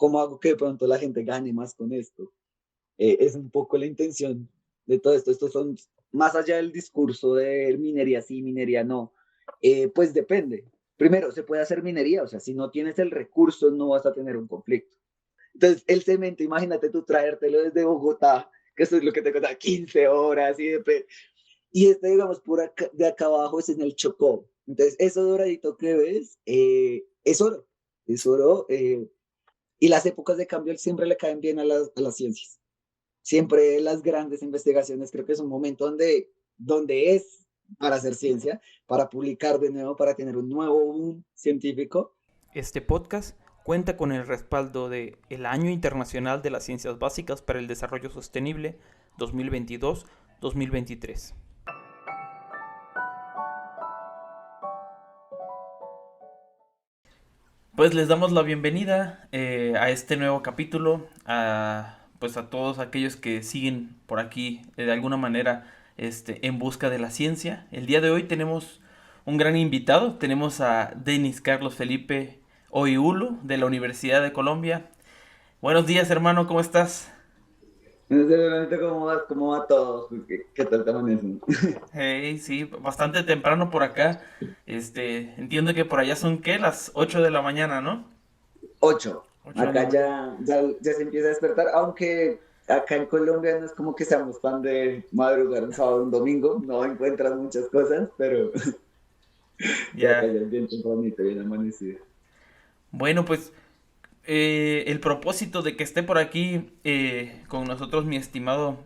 ¿cómo hago que de pronto la gente gane más con esto? Es un poco la intención de todo esto. Estos son, más allá del discurso de minería sí, minería no, pues depende. Primero, se puede hacer minería, o sea, si no tienes el recurso, no vas a tener un conflicto. Entonces, el cemento, imagínate tú traértelo desde Bogotá, que eso es lo que te cuesta 15 horas y este, digamos, por acá, de acá abajo es en el Chocó. Entonces, eso doradito que ves es oro, y las épocas de cambio siempre le caen bien a las ciencias. Siempre las grandes investigaciones creo que es un momento donde es para hacer ciencia, para publicar de nuevo, para tener un nuevo boom científico. Este podcast cuenta con el respaldo de el Año Internacional de las Ciencias Básicas para el Desarrollo Sostenible 2022-2023. Pues les damos la bienvenida a este nuevo capítulo, pues a todos aquellos que siguen por aquí de alguna manera en busca de la ciencia. El día de hoy tenemos un gran invitado, tenemos a Denis Carlos Felipe Oiulo de la Universidad de Colombia. Buenos días, hermano, ¿cómo estás? No sé realmente cómo va todo, qué tal te amanecen. Hey, sí, bastante temprano por acá. Entiendo que por allá son, ¿qué? Las 8 de la mañana, ¿no? 8. 8 de la Acá mañana. ya se empieza a despertar, aunque acá en Colombia no es como que seamos fan de madrugar un sábado o un domingo, no encuentras muchas cosas, pero ya acá Ya. ya es bien tempranito, bien amanecido. Bueno, pues el propósito de que esté por aquí con nosotros mi estimado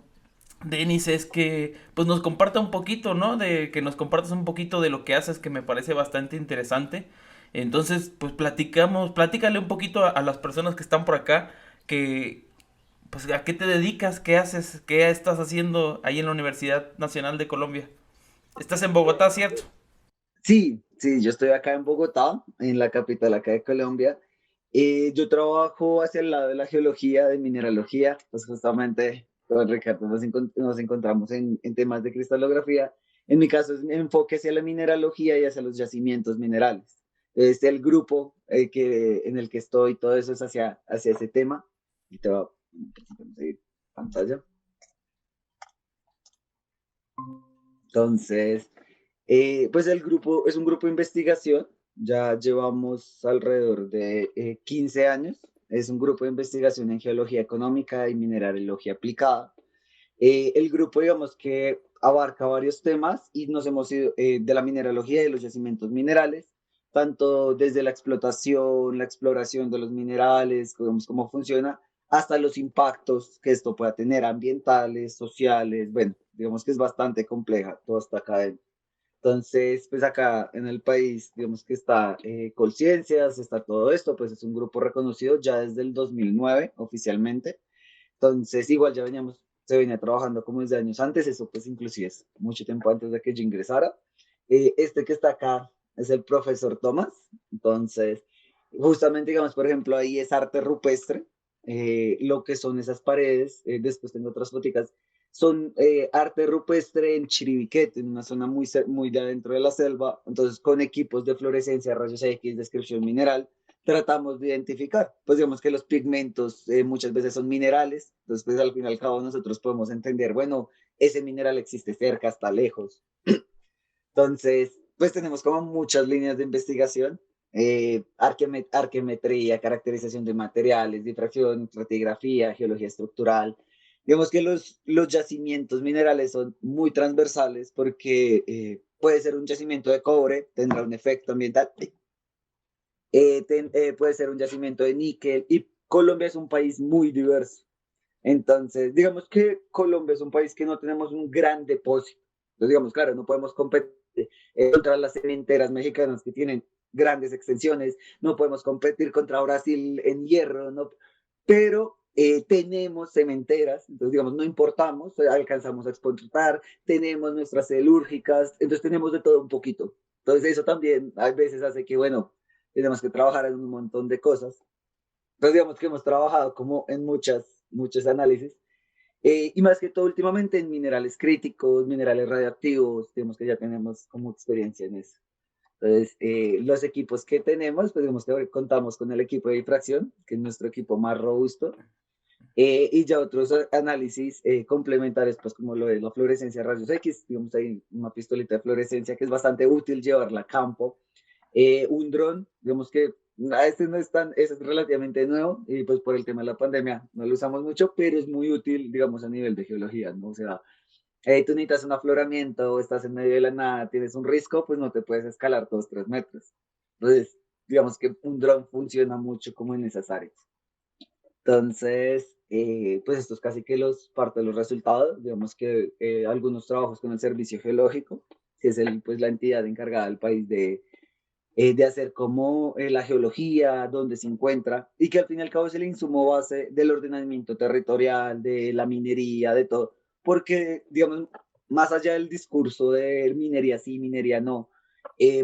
Denis es que pues nos comparta un poquito, ¿no? De que nos compartas un poquito de lo que haces que me parece bastante interesante. Entonces, pues platícale un poquito a las personas que están por acá que pues a qué te dedicas, qué haces, qué estás haciendo ahí en la Universidad Nacional de Colombia. Estás en Bogotá, ¿cierto? Sí, sí, yo estoy acá en Bogotá, en la capital acá de Colombia. Yo trabajo hacia el lado de la geología, de mineralogía, pues justamente con Ricardo nos encontramos en temas de cristalografía. En mi caso es mi enfoque hacia la mineralogía y hacia los yacimientos minerales. El grupo en el que estoy, todo eso es hacia ese tema. Y te va a seguir pantalla. Entonces, pues el grupo es un grupo de investigación, ya llevamos alrededor de 15 años, es un grupo de investigación en geología económica y mineralogía aplicada. El grupo, digamos que abarca varios temas y nos hemos ido de la mineralogía y de los yacimientos minerales, tanto desde la explotación, la exploración de los minerales, cómo funciona, hasta los impactos que esto pueda tener ambientales, sociales, bueno, digamos que es bastante compleja toda esta cadena. Entonces, pues acá en el país, digamos que está Colciencias, está todo esto, pues es un grupo reconocido ya desde el 2009 oficialmente. Entonces, igual se venía trabajando como desde años antes, eso pues inclusive es mucho tiempo antes de que yo ingresara. Este que está acá es el profesor Tomás. Entonces, justamente, digamos, por ejemplo, ahí es arte rupestre, lo que son esas paredes, después tengo otras fotos, son arte rupestre en Chiribiquete, en una zona muy de adentro de la selva, entonces con equipos de fluorescencia, rayos X, descripción mineral, tratamos de identificar. Pues digamos que los pigmentos muchas veces son minerales, entonces pues al fin y al cabo nosotros podemos entender, bueno, ese mineral existe cerca, está lejos. Entonces, pues tenemos como muchas líneas de investigación, arquemetría, caracterización de materiales, difracción, estratigrafía, geología estructural. Digamos que los yacimientos minerales son muy transversales porque puede ser un yacimiento de cobre, tendrá un efecto ambiental, puede ser un yacimiento de níquel y Colombia es un país muy diverso. Entonces, digamos que Colombia es un país que no tenemos un gran depósito. Entonces, digamos, claro, no podemos competir contra las cementeras mexicanas que tienen grandes extensiones, no podemos competir contra Brasil en hierro, no, pero tenemos cementeras, entonces, digamos, no importamos, alcanzamos a exportar, tenemos nuestras celúrgicas, entonces tenemos de todo un poquito. Entonces, eso también a veces hace que, bueno, tenemos que trabajar en un montón de cosas. Entonces, digamos que hemos trabajado como en muchos análisis, y más que todo últimamente en minerales críticos, minerales radioactivos, digamos que ya tenemos como experiencia en eso. Entonces, los equipos que tenemos, pues digamos que contamos con el equipo de difracción, que es nuestro equipo más robusto, y ya otros análisis complementarios, pues como lo de la fluorescencia de rayos X, digamos, hay una pistolita de fluorescencia que es bastante útil llevarla a campo. Un dron, digamos que este no es tan, es relativamente nuevo y pues por el tema de la pandemia no lo usamos mucho, pero es muy útil, digamos, a nivel de geología, ¿no? O sea, tú necesitas un afloramiento, estás en medio de la nada, tienes un risco, pues no te puedes escalar todos 3 metros. Entonces, digamos que un dron funciona mucho como en esas áreas. Entonces, pues esto es casi que parte de los resultados, digamos que algunos trabajos con el Servicio Geológico, que es pues, la entidad encargada del país de hacer como la geología, dónde se encuentra, y que al fin y al cabo es el insumo base del ordenamiento territorial, de la minería, de todo, porque, digamos, más allá del discurso de minería sí, minería no,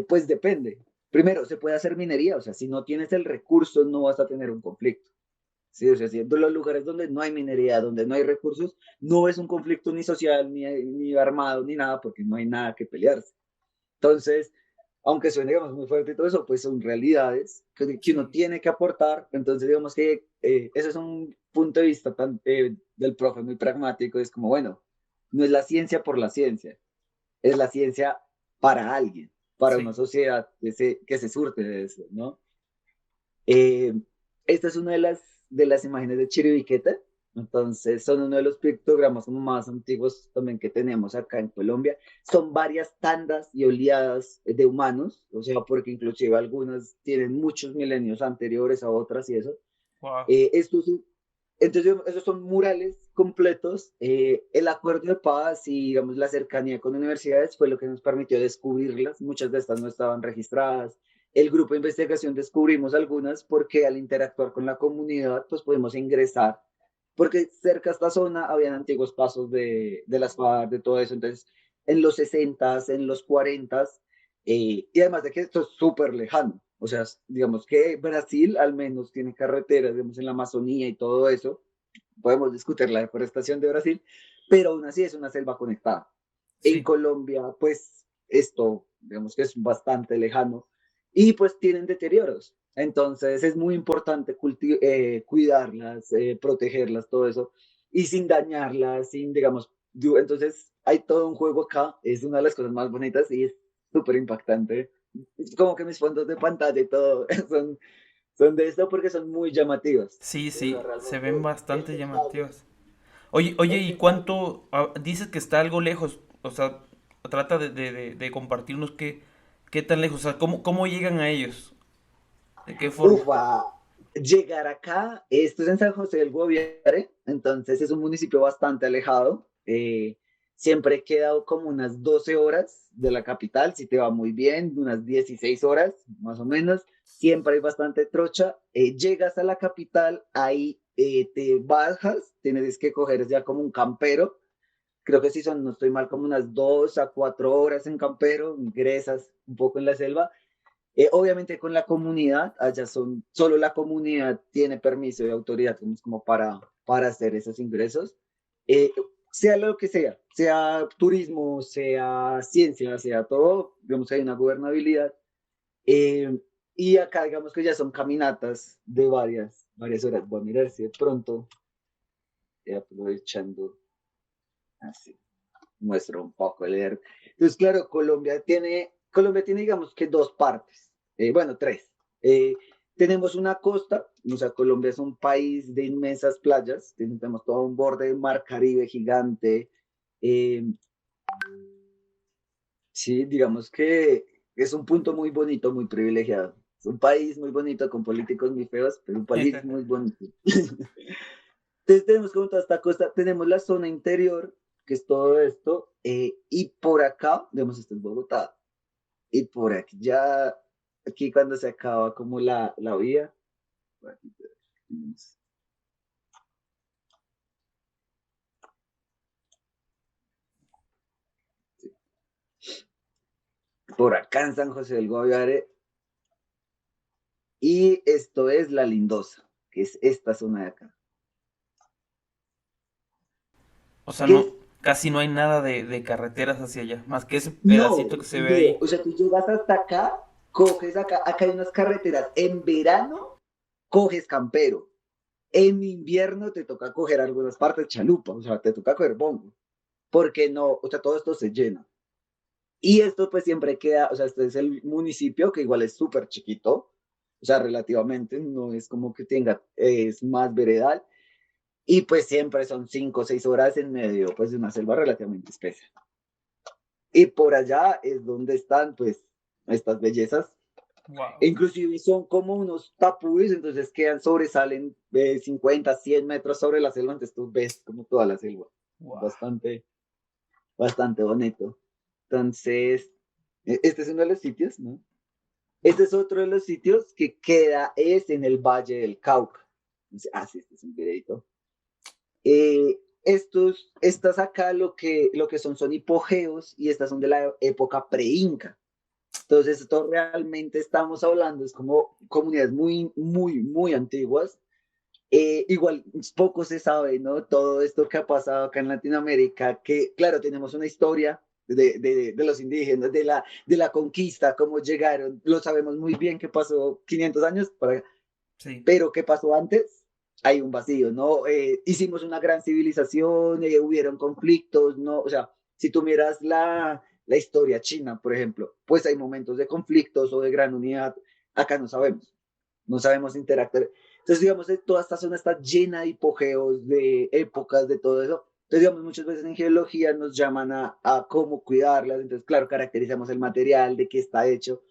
pues depende. Primero, se puede hacer minería, o sea, si no tienes el recurso, no vas a tener un conflicto. Sí, o sea, si en los lugares donde no hay minería, donde no hay recursos, no es un conflicto ni social, ni armado, ni nada, porque no hay nada que pelearse. Entonces, aunque suene, digamos, muy fuerte y todo eso, pues son realidades que uno Sí, tiene que aportar. Entonces, digamos que ese es un punto de vista del profe muy pragmático. Es como, bueno, no es la ciencia por la ciencia, es la ciencia para alguien, para una sí. sociedad que se surte de eso, ¿no? Eh, Esta es una de las imágenes de Chiribiqueta. Entonces, son uno de los pictogramas como más antiguos también que tenemos acá en Colombia. Son varias tandas y oleadas de humanos, o sea, porque inclusive algunas tienen muchos milenios anteriores a otras y eso. Wow. Estos, entonces, esos son murales completos. El acuerdo de paz y, digamos, la cercanía con universidades fue lo que nos permitió descubrirlas. Muchas de estas no estaban registradas. El grupo de investigación descubrimos algunas porque al interactuar con la comunidad, pues pudimos ingresar, porque cerca de esta zona habían antiguos pasos de las FARC, de todo eso. Entonces, en los 60, en los 40, y además de que esto es súper lejano. O sea, digamos que Brasil al menos tiene carreteras, digamos, en la Amazonía y todo eso. Podemos discutir la deforestación de Brasil, pero aún así es una selva conectada. En Sí, Colombia, pues esto, digamos que es bastante lejano y pues tienen deterioros. Entonces es muy importante cuidarlas, protegerlas, todo eso, y sin dañarlas, sin, digamos, entonces hay todo un juego acá, es una de las cosas más bonitas y es súper impactante. Es como que mis fondos de pantalla y todo son de esto porque son muy llamativos. sí, O sea, sí. Se realmente ven bastante este caso, llamativas. Oye, ¿y este caso cuánto? Dices que está algo lejos. O sea, trata de compartirnos qué tan lejos. O sea, ¿cómo llegan a ellos? ¿De qué forma? a llegar acá, esto es en San José del Guaviare, entonces es un municipio bastante alejado. Siempre he quedado como unas 12 horas de la capital, si te va muy bien, unas 16 horas más o menos. Siempre hay bastante trocha. Llegas a la capital, ahí te bajas, tienes que coger ya como un campero. Creo que si son, no estoy mal, como unas 2 a 4 horas en campero, ingresas un poco en la selva. Obviamente con la comunidad, allá solo la comunidad tiene permiso y autoridad como para hacer esos ingresos. Eh, Sea lo que sea turismo, sea ciencia, sea todo, digamos que hay una gobernabilidad. Eh, y acá digamos que ya son caminatas de varias horas. Voy a mirar si de pronto, aprovechando, así, muestro un poco leer. Entonces, claro, Colombia tiene, digamos que dos partes, bueno, tres. Eh, Tenemos una costa, o sea, Colombia es un país de inmensas playas, tenemos todo un borde del mar Caribe gigante. eh, sí, digamos que es un punto muy bonito, muy privilegiado. Es un país muy bonito, con políticos muy feos, pero un país muy bonito. Entonces tenemos como toda esta costa, tenemos la zona interior, que es todo esto, y por acá, digamos, esto es Bogotá, y por aquí ya, aquí cuando se acaba como la vía, por aquí tenemos- por acá en San José del Guaviare, y esto es la Lindosa, que es esta zona de acá. O sea, ¿Qué no, es? casi no hay nada de carreteras hacia allá. Más que ese No, pedacito que se ve no, ahí. o sea, tú llegas hasta acá coges acá hay unas carreteras, en verano coges campero, en invierno te toca coger algunas partes chalupa, o sea, te toca coger bongo, porque no, o sea, todo esto se llena. Y esto pues siempre queda, o sea, este es el municipio que igual es súper chiquito, o sea, relativamente, no es como que tenga, es más veredal, y pues siempre son 5 o 6 horas en medio, pues de una selva relativamente espesa. Y por allá es donde están pues estas bellezas. E Wow. inclusive son como unos tapuis, entonces quedan, sobresalen 50, 100 metros sobre la selva, entonces tú ves como toda la selva. Wow. Bastante, bastante bonito. Entonces, este es uno de los sitios, ¿no? Este es otro de los sitios que queda, es en el Valle del Cauca. Sí, este es un videito. Estas acá lo que son hipogeos y estas son de la época pre-inca. Entonces, esto realmente estamos hablando, es como comunidades muy, muy, muy antiguas. Igual, poco se sabe, ¿no? Todo esto que ha pasado acá en Latinoamérica, que claro, tenemos una historia de los indígenas, de la conquista, cómo llegaron, lo sabemos muy bien que pasó 500 años, Sí. pero ¿qué pasó antes? Hay un vacío, ¿no? Hicimos una gran civilización, hubieron conflictos, ¿no? O sea, si tú miras la historia china, por ejemplo, pues hay momentos de conflictos o de gran unidad, acá no sabemos interactuar. Entonces, digamos, toda esta zona está llena de hipogeos, de épocas, de todo eso. Entonces, digamos, muchas veces en geología nos llaman a cómo cuidarlas. Entonces, claro, caracterizamos el material, de qué está hecho.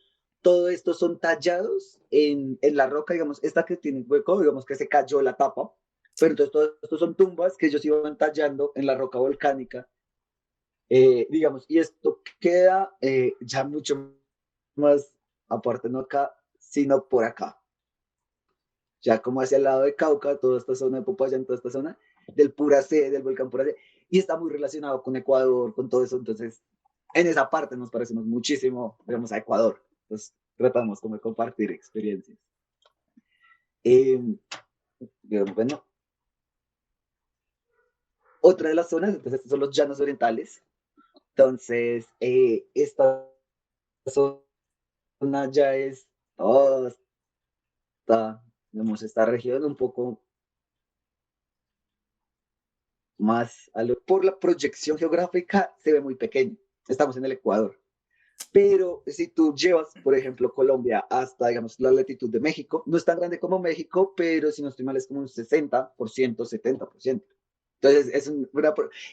Todo esto son tallados en la roca, digamos, esta que tiene hueco, digamos que se cayó la tapa. Pero entonces, todo esto son tumbas que ellos iban tallando en la roca volcánica, digamos, y esto queda ya mucho más, aparte no acá, sino por acá ya como hacia el lado de Cauca, toda esta zona de Popayán, toda esta zona del Puracé, del volcán Puracé, y está muy relacionado con Ecuador, con todo eso, entonces en esa parte nos parecemos muchísimo, digamos, a Ecuador, entonces tratamos como de compartir experiencias. Eh, bueno, otra de las zonas, entonces estos son los llanos orientales, entonces esta zona ya es toda digamos, esta región un poco más, por la proyección geográfica se ve muy pequeño. Estamos en el Ecuador. Pero si tú llevas, por ejemplo, Colombia hasta, digamos, la latitud de México, no es tan grande como México, pero si no estoy mal es como un 60%, 70%. Entonces,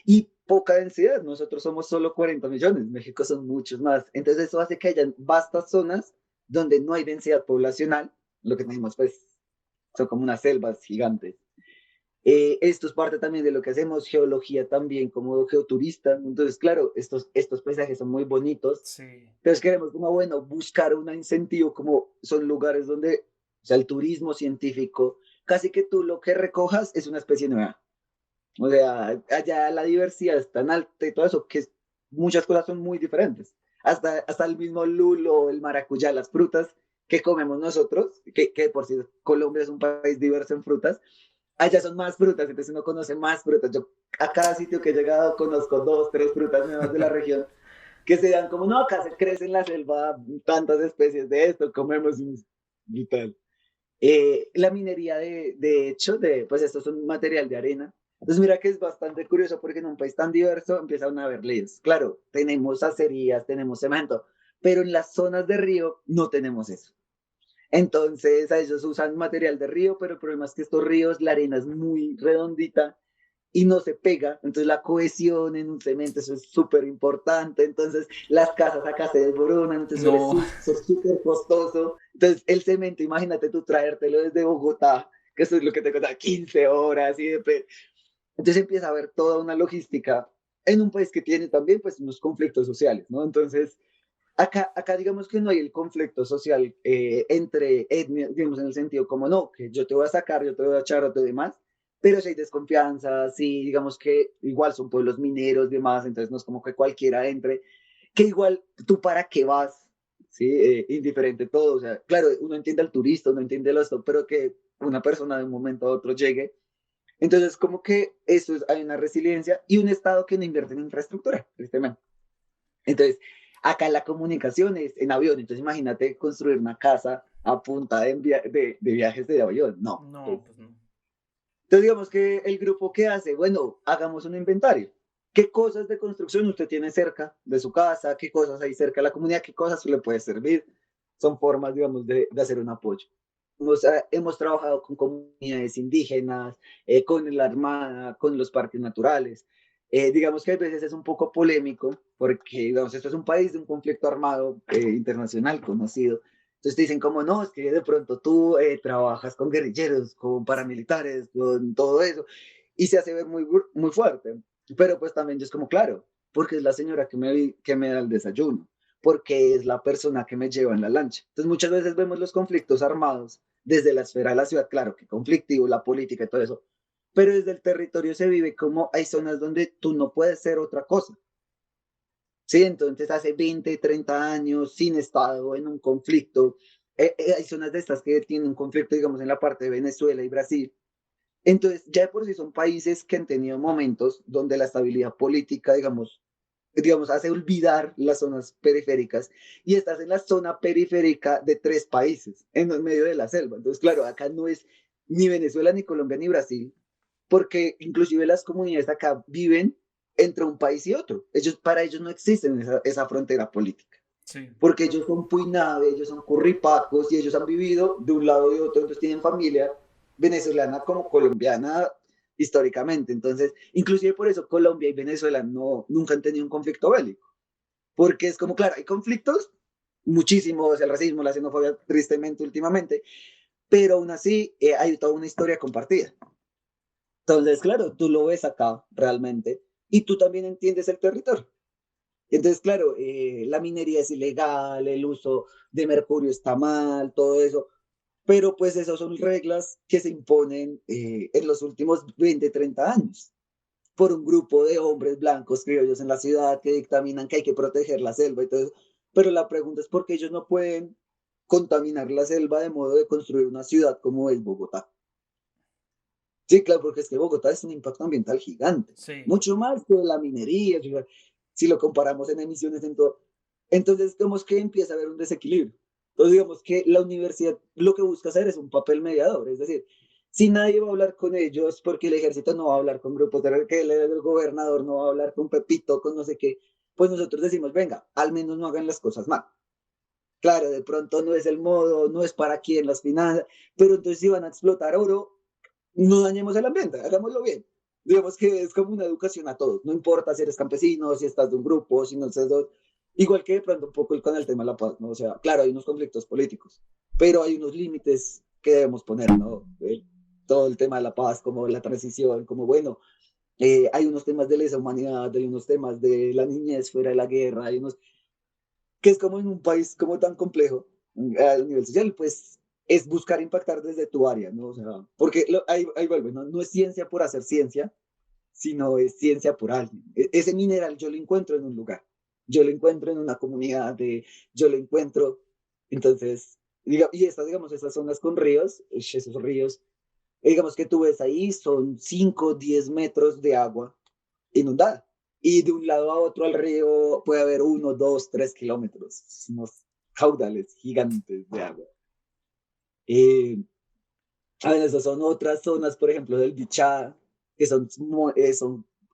y poca densidad. Nosotros somos solo 40 millones, México son muchos más. Entonces, eso hace que hayan vastas zonas donde no hay densidad poblacional. Lo que tenemos, pues, son como unas selvas gigantes. Esto es parte también de lo que hacemos, geología también como geoturista. Entonces, claro, estos paisajes son muy bonitos. Sí. Entonces queremos como, bueno, buscar un incentivo, como son lugares donde, o sea, el turismo científico, casi que tú lo que recojas es una especie nueva. O sea, allá la diversidad es tan alta y todo eso, que muchas cosas son muy diferentes. Hasta el mismo lulo, el maracuyá, las frutas que comemos nosotros, que por si Colombia es un país diverso en frutas, allá son más frutas, entonces uno conoce más frutas. Yo a cada sitio que he llegado conozco 2, 3 frutas nuevas de la región que se dan como, no, acá se crece en la selva tantas especies de esto, comemos y tal. La minería de hecho, pues esto es un material de arena. Entonces mira que es bastante curioso porque en un país tan diverso empiezan a haber líos. Claro, tenemos acerías, tenemos cemento, pero en las zonas de río no tenemos eso. Entonces, a ellos usan material de río, pero el problema es que estos ríos, la arena es muy redondita y no se pega. Entonces, la cohesión en un cemento, eso es súper importante. Entonces, las casas acá se desboronan, entonces suele No. ser súper costoso. Entonces, el cemento, imagínate tú traértelo desde Bogotá, que eso es lo que te cuesta 15 horas y entonces empieza a haber toda una logística en un país que tiene también pues unos conflictos sociales, ¿no? Entonces, acá digamos que no hay el conflicto social entre etnias, digamos en el sentido como no, que yo te voy a sacar, yo te voy a echar o te demás, pero si hay desconfianza, sí, digamos que igual son pueblos mineros y demás, entonces no es como que cualquiera entre, que igual tú para qué vas, sí, indiferente todo, o sea, claro, uno entiende al turista, uno entiende lo esto, pero que una persona de un momento a otro llegue, entonces como que eso es, hay una resiliencia y un estado que no invierte en infraestructura, tristemente. Entonces, Acá la comunicación es en avión, entonces imagínate construir una casa a punta de viajes de avión. No, pues. No, pues no. Entonces digamos que el grupo que hace, bueno, hagamos un inventario. ¿Qué cosas de construcción usted tiene cerca de su casa? ¿Qué cosas hay cerca de la comunidad? ¿Qué cosas le puede servir? Son formas, digamos, de hacer un apoyo. Hemos trabajado con comunidades indígenas, con la Armada, con los parques naturales. Digamos que a veces es un poco polémico porque, digamos, esto es un país de un conflicto armado internacional conocido. Entonces te dicen como, no, es que de pronto tú trabajas con guerrilleros, con paramilitares, con todo eso, y se hace ver muy fuerte. Pero pues también yo es como, claro, porque es la señora que me da el desayuno, porque es la persona que me lleva en la lancha. Entonces muchas veces vemos los conflictos armados desde la esfera de la ciudad, claro que conflictivo, la política y todo eso, pero desde el territorio se vive como hay zonas donde tú no puedes ser otra cosa. Sí, entonces hace 20, 30 años sin estado en un conflicto, hay zonas de estas que tienen un conflicto, digamos, en la parte de Venezuela y Brasil. Entonces, ya de por sí son países que han tenido momentos donde la estabilidad política, digamos, hace olvidar las zonas periféricas y estás en la zona periférica de tres países, en el medio de la selva. Entonces, claro, acá no es ni Venezuela, ni Colombia, ni Brasil, porque inclusive las comunidades acá viven entre un país y otro. Para ellos no existe esa frontera política, Sí. porque ellos son puinave, ellos son curripacos y ellos han vivido de un lado y de otro, entonces tienen familia venezolana como colombiana históricamente. Entonces, inclusive por eso Colombia y Venezuela nunca han tenido un conflicto bélico, porque es como, claro, hay conflictos, muchísimos, el racismo, la xenofobia, tristemente últimamente, pero aún así hay toda una historia compartida. Entonces, claro, tú lo ves acá realmente y tú también entiendes el territorio. Entonces, claro, la minería es ilegal, el uso de mercurio está mal, todo eso, pero pues esas son reglas que se imponen en los últimos 20, 30 años por un grupo de hombres blancos criollos en la ciudad que dictaminan que hay que proteger la selva y todo eso. Pero la pregunta es por qué ellos no pueden contaminar la selva de modo de construir una ciudad como es Bogotá. Sí, claro, porque es que Bogotá es un impacto ambiental gigante, Sí. mucho más que la minería, si lo comparamos en emisiones en todo. Entonces, digamos que empieza a haber un desequilibrio. Entonces, digamos que la universidad lo que busca hacer es un papel mediador, es decir, si nadie va a hablar con ellos, porque el ejército no va a hablar con grupos de que el gobernador no va a hablar con Pepito, con no sé qué, pues nosotros decimos, venga, al menos no hagan las cosas mal. Claro, de pronto no es el modo, no es para quien las finanzas, pero entonces si van a explotar oro, no dañemos el ambiente, hagámoslo bien. Digamos que es como una educación a todos, no importa si eres campesino, si estás de un grupo, si no estás de otro. Igual que de pronto un poco con el tema de la paz, ¿no? O sea, claro, hay unos conflictos políticos, pero hay unos límites que debemos poner, ¿no? Todo el tema de la paz, como la transición, como bueno, hay unos temas de lesa humanidad, hay unos temas de la niñez fuera de la guerra, hay unos que es como en un país como tan complejo a nivel social, pues es buscar impactar desde tu área, ¿no? O sea, porque ahí vuelve, ¿no? No es ciencia por hacer ciencia, sino es ciencia por alguien. Ese mineral yo lo encuentro en un lugar, yo lo encuentro en una comunidad, yo lo encuentro, entonces, y estas, digamos, esas zonas con ríos, esos ríos, digamos que tú ves ahí, son 5 10 metros de agua inundada. Y de un lado a otro al río puede haber 1, 2, 3 kilómetros, unos caudales gigantes de agua. Eh, a ver, esas son otras zonas, por ejemplo, del Bichá, que son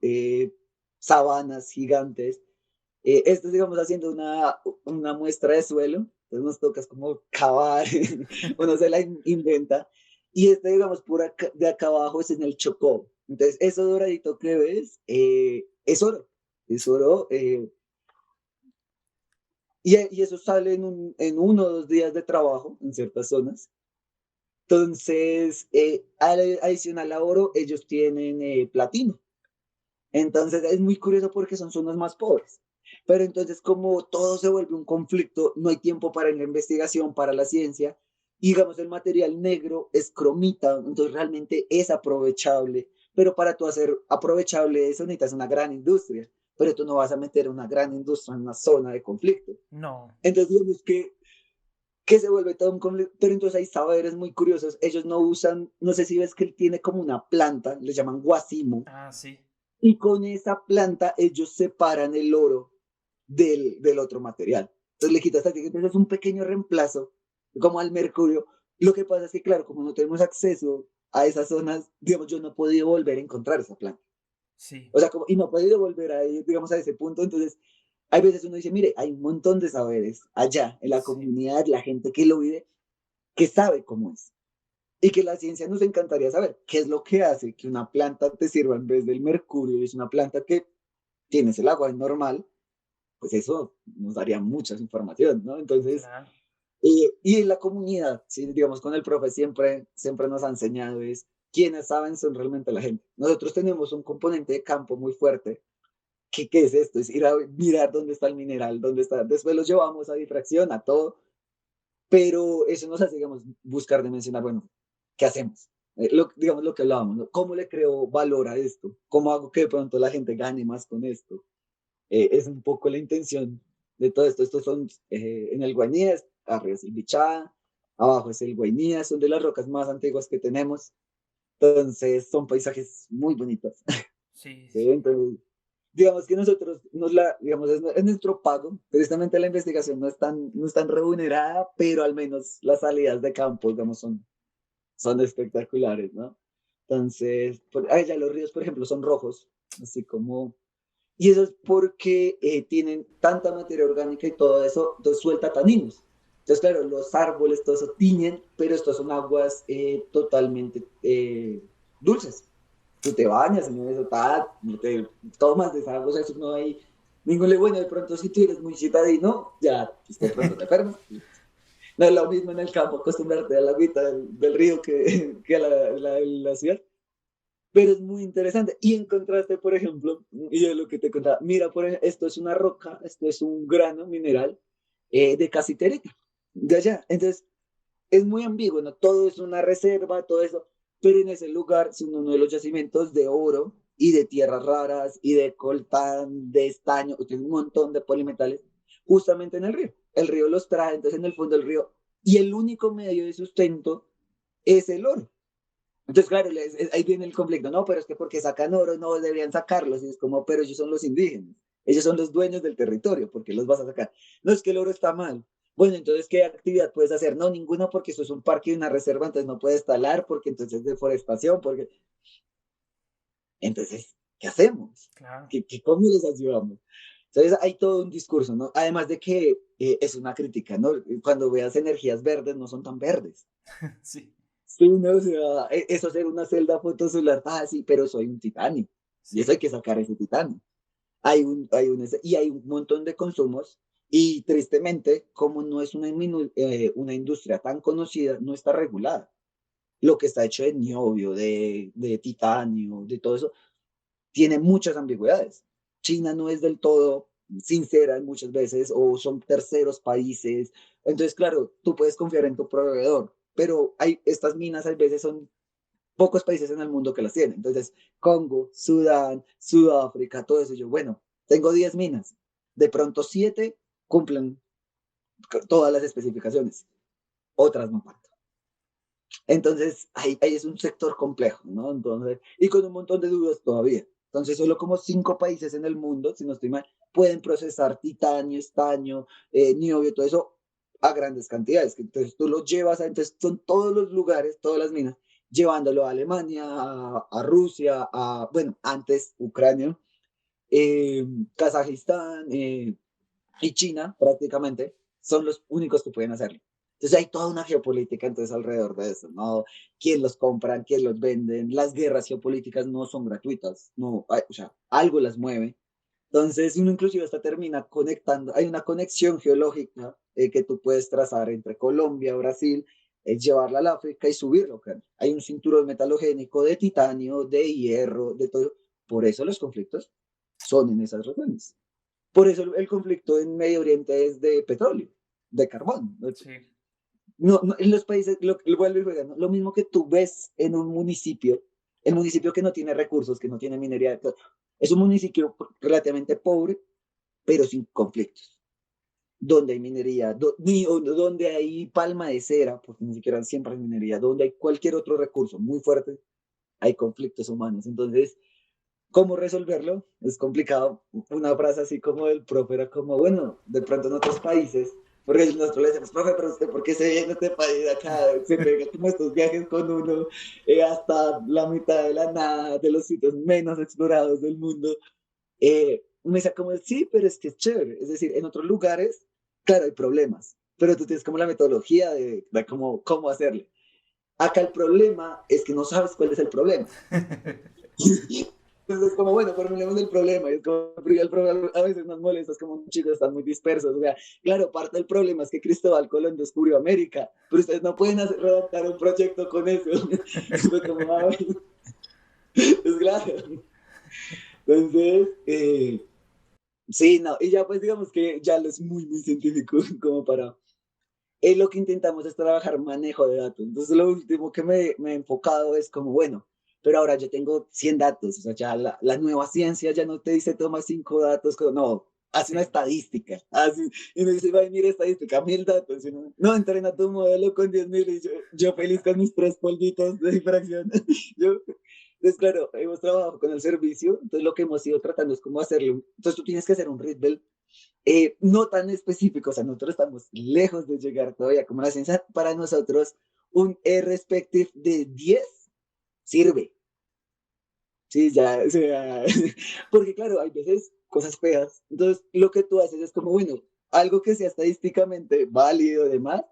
eh, sabanas gigantes. Esto, digamos, haciendo una muestra de suelo, entonces nos tocas como cavar, uno se la inventa. Y este, digamos, de acá abajo es en el Chocó. Entonces, eso doradito que ves es oro. Es oro. Y eso sale en 1 o 2 días de trabajo en ciertas zonas. Entonces, adicional a oro, ellos tienen platino. Entonces es muy curioso porque son zonas más pobres. Pero entonces como todo se vuelve un conflicto, no hay tiempo para la investigación, para la ciencia. Y digamos, el material negro es cromita, entonces realmente es aprovechable. Pero para tú hacer aprovechable eso necesitas una gran industria. Pero tú no vas a meter una gran industria en una zona de conflicto. No. Entonces digamos que se vuelve todo un conflicto. Pero entonces hay saberes muy curiosos. Ellos no usan, no sé si ves que él tiene como una planta, le llaman guasimo Ah, sí. y con esa planta ellos separan el oro del otro material. Entonces le quitas táctica, entonces es un pequeño reemplazo, como al mercurio. Lo que pasa es que, claro, como no tenemos acceso a esas zonas, digamos, yo no he podido volver a encontrar esa planta. Sí, O sea, como, y no he podido volver a ir, digamos, a ese punto. Entonces, hay veces uno dice, mire, hay un montón de saberes allá, en la sí, comunidad, la gente que lo vive, que sabe cómo es. Y que la ciencia nos encantaría saber qué es lo que hace que una planta te sirva en vez del mercurio. Es una planta que tienes el agua normal, pues eso nos daría mucha información, ¿no? Entonces, claro. y en la comunidad, ¿sí? Digamos, con el profe siempre nos ha enseñado es quienes saben son realmente la gente. Nosotros tenemos un componente de campo muy fuerte. ¿Qué es esto? Es ir a mirar dónde está el mineral, dónde está. Después los llevamos a difracción, a todo, pero eso nos hace, digamos, buscar dimensionar, bueno, ¿qué hacemos? Digamos lo que hablábamos, ¿no? ¿Cómo le creo valor a esto? ¿Cómo hago que de pronto la gente gane más con esto? Es un poco la intención de todo esto. Estos son en el Guainía, arriba es el Bichada, abajo es el Guainía, son de las rocas más antiguas que tenemos. Entonces son paisajes muy bonitos. Sí, ¿Sí? sí. Entonces, digamos que nosotros, digamos, es nuestro pago. Precisamente la investigación no es tan remunerada, pero al menos las salidas de campo, digamos, son espectaculares, ¿no? Entonces, allá los ríos, por ejemplo, son rojos, así como y eso es porque tienen tanta materia orgánica y todo eso, entonces suelta taninos. Entonces, claro, los árboles, todo eso tiñen, pero estas son aguas totalmente dulces. Tú te bañas en eso, te tomas de esa agua, o sea, eso no hay ningún bueno, de pronto si tú eres muy citadino, ya pues, de pronto te enfermas. No es lo mismo en el campo acostumbrarte a la agüita del río que a la ciudad, pero es muy interesante. Y en contraste, por ejemplo, y de lo que te contaba, mira, por ejemplo, esto es una roca, esto es un grano mineral de casiterita, de allá. Entonces, es muy ambiguo, ¿no? Todo es una reserva, todo eso, pero en ese lugar son uno de los yacimientos de oro y de tierras raras y de coltán, de estaño, tiene un montón de polimetales, justamente en el río. El río los trae, entonces en el fondo del río, y el único medio de sustento es el oro. Entonces, claro, ahí viene el conflicto, no, pero es que porque sacan oro, no deberían sacarlos, y es como, pero ellos son los indígenas, ellos son los dueños del territorio, ¿por qué los vas a sacar? No, es que el oro está mal. Bueno, entonces, ¿qué actividad puedes hacer? No, ninguna, porque eso es un parque y una reserva, entonces no puedes talar, porque entonces es deforestación, porque... Entonces, ¿qué hacemos? Claro. ¿Cómo les ayudamos? Entonces, hay todo un discurso, ¿no? Además de que es una crítica, ¿no? Cuando veas energías verdes, no son tan verdes. Sí, Sí, no, o sea, eso hacer una celda fotosolar, sí, pero soy un titanio. Y eso hay sí, que sacar ese titanio. Y hay un montón de consumos. Y tristemente, como no es una industria tan conocida, no está regulada. Lo que está hecho de niobio, de titanio, de todo eso, tiene muchas ambigüedades. China no es del todo sincera muchas veces, o son terceros países. Entonces, claro, tú puedes confiar en tu proveedor, pero estas minas a veces son pocos países en el mundo que las tienen. Entonces, Congo, Sudán, Sudáfrica, todo eso. Yo, bueno, tengo 10 minas. De pronto 7 cumplen todas las especificaciones, otras no tanto. Entonces, ahí es un sector complejo, ¿no? Entonces, y con un montón de dudas todavía. Entonces, solo como 5 países en el mundo, si no estoy mal, pueden procesar titanio, estaño, niobio, todo eso a grandes cantidades. Entonces, tú lo llevas, entonces son todos los lugares, todas las minas, llevándolo a Alemania, a Rusia, bueno, antes Ucrania, eh, Kazajistán y China prácticamente son los únicos que pueden hacerlo. Entonces hay toda una geopolítica entonces alrededor de eso, ¿no? ¿Quién los compran? ¿Quién los venden? Las guerras geopolíticas no son gratuitas, no, o sea, algo las mueve. Entonces uno inclusive hasta termina conectando, hay una conexión geológica que tú puedes trazar entre Colombia, Brasil, llevarla al África y subirlo. Acá. Hay un cinturón metalogénico de titanio, de hierro, de todo. Por eso los conflictos son en esas regiones. Por eso el conflicto en Medio Oriente es de petróleo, de carbón. sí, En los países, lo vuelvo y juega, ¿no? Lo mismo que tú ves en un municipio, el municipio que no tiene recursos, que no tiene minería, es un municipio relativamente pobre, pero sin conflictos. Donde hay minería, donde hay palma de cera, porque ni siquiera siempre hay minería, donde hay cualquier otro recurso muy fuerte, hay conflictos humanos. Entonces, ¿Cómo resolverlo? Es complicado. Una frase así como del profe era como, bueno, de pronto en otros países, porque nosotros le decimos, profe, pero usted, ¿por qué se viene a este país acá? Se pega como estos viajes con uno hasta la mitad de la nada, de los sitios menos explorados del mundo. Me decía como, sí, pero es que es chévere. Es decir, en otros lugares, claro, hay problemas, pero tú tienes como la metodología de cómo hacerle. Acá el problema es que no sabes cuál es el problema. Entonces es como, bueno, formulemos el problema. Y es como, porque el problema a veces nos molesta, es como, chicos, están muy dispersos. O sea, claro, parte del problema es que Cristóbal Colón descubrió América, pero ustedes no pueden redactar un proyecto con eso. Fue como, es claro. Entonces, sí, no, y ya pues digamos que ya lo es muy, muy científico como para... lo que intentamos es trabajar manejo de datos. Entonces lo último que me he enfocado es como, bueno, pero ahora yo tengo 100 datos, o sea, ya la nueva ciencia ya no te dice toma 5 datos, no, hace una Sí. estadística, hace, y me dice, va a mira estadística, 1000 datos, y no, entrena tu modelo con 10.000 y yo feliz con mis 3 polvitos de difracción. yo, entonces, claro, hemos trabajado con el servicio, entonces lo que hemos ido tratando es cómo hacerlo. Entonces tú tienes que hacer un Ritbel no tan específico, o sea, nosotros estamos lejos de llegar todavía como la ciencia. Para nosotros, un respective de 10 sirve. Sí, ya, o sea, porque claro, hay veces cosas feas. Entonces, lo que tú haces es como, bueno, algo que sea estadísticamente válido y demás,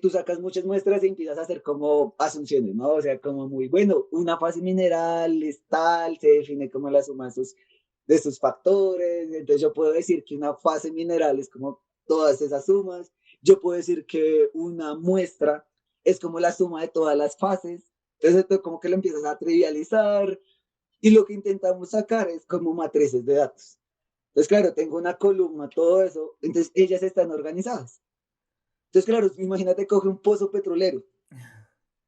tú sacas muchas muestras y empiezas a hacer como asunciones, ¿no? O sea, como muy bueno, una fase mineral es tal, se define como la suma de sus factores, entonces yo puedo decir que una fase mineral es como todas esas sumas, yo puedo decir que una muestra es como la suma de todas las fases, entonces esto como que lo empiezas a trivializar y lo que intentamos sacar es como matrices de datos. Entonces, claro, tengo una columna, todo eso, entonces ellas están organizadas. Entonces, claro, imagínate, coge un pozo petrolero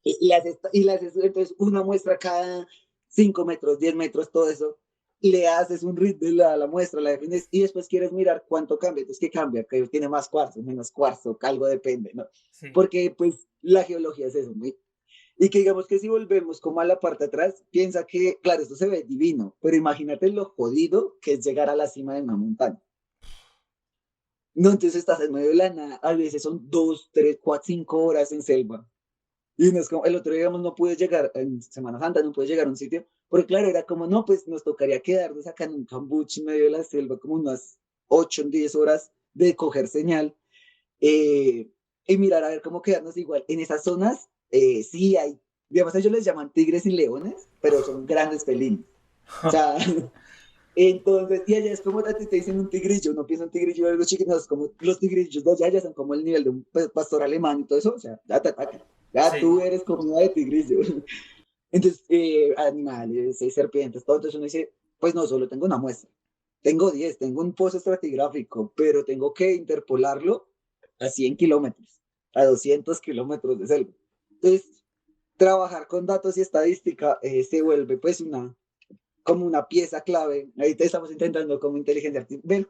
y le haces entonces una muestra cada 5 metros, 10 metros, todo eso. Le haces un ritmo de la muestra, la defines y después quieres mirar cuánto cambia. Entonces, ¿qué cambia? Que tiene más cuarzo, menos cuarzo, que algo depende, ¿no? Sí. Porque, pues, la geología es eso, ¿no? Y que digamos que si volvemos como a la parte de atrás, piensa que, claro, esto se ve divino, pero imagínate lo jodido que es llegar a la cima de una montaña. No, entonces estás en medio de la nada, a veces son 2, 3, 4, 5 horas en selva. Y no es como, el otro día, digamos, no pude llegar, en Semana Santa, no pude llegar a un sitio, porque claro, era como, no, pues nos tocaría quedarnos acá en un cambuche en medio de la selva, como unas 8 o 10 horas de coger señal, eh, y mirar a ver cómo quedarnos igual. En esas zonas, sí hay, digamos, ellos les llaman tigres y leones, pero son grandes felinos. O sea, entonces, y allá es como a ti te dicen un tigrillo, no piensa un tigrillo de los chiquitos, como los tigrillos de allá ya son como el nivel de un pastor alemán y todo eso, o sea, ya te atacan. Ya Sí. tú eres comida de tigrillo. Entonces, animales, serpientes, todo. Entonces uno dice, pues no, solo tengo una muestra. Tengo 10, tengo un pozo estratigráfico, pero tengo que interpolarlo a 100 kilómetros, a 200 kilómetros de selva. Entonces, trabajar con datos y estadística se vuelve pues como una pieza clave. Ahorita estamos intentando como inteligencia artificial, ver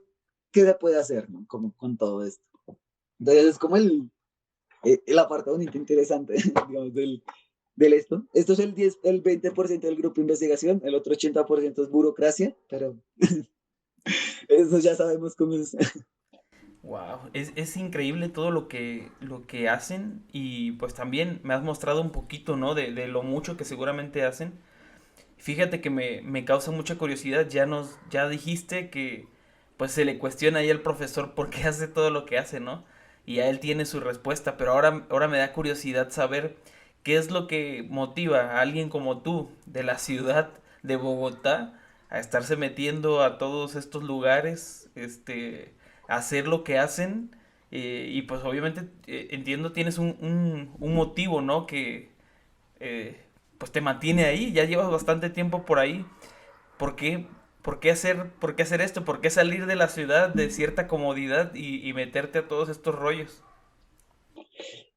qué se puede hacer, ¿no? Como con todo esto. Entonces es como la parte bonita, interesante, digamos, del esto. Esto es el 20% del grupo de investigación, el otro 80% es burocracia, pero eso ya sabemos cómo es. Wow, es increíble todo lo que hacen y pues también me has mostrado un poquito, ¿no? De lo mucho que seguramente hacen. Fíjate que me causa mucha curiosidad, ya dijiste que pues se le cuestiona ahí al profesor por qué hace todo lo que hace, ¿no? Y a él tiene su respuesta, pero ahora me da curiosidad saber qué es lo que motiva a alguien como tú, de la ciudad de Bogotá, a estarse metiendo a todos estos lugares, a hacer lo que hacen. Y pues obviamente entiendo tienes un motivo, ¿no? Que eh, pues te mantiene ahí, ya llevas bastante tiempo por ahí. ¿Por qué, por qué hacer esto? ¿Por qué salir de la ciudad de cierta comodidad y meterte a todos estos rollos?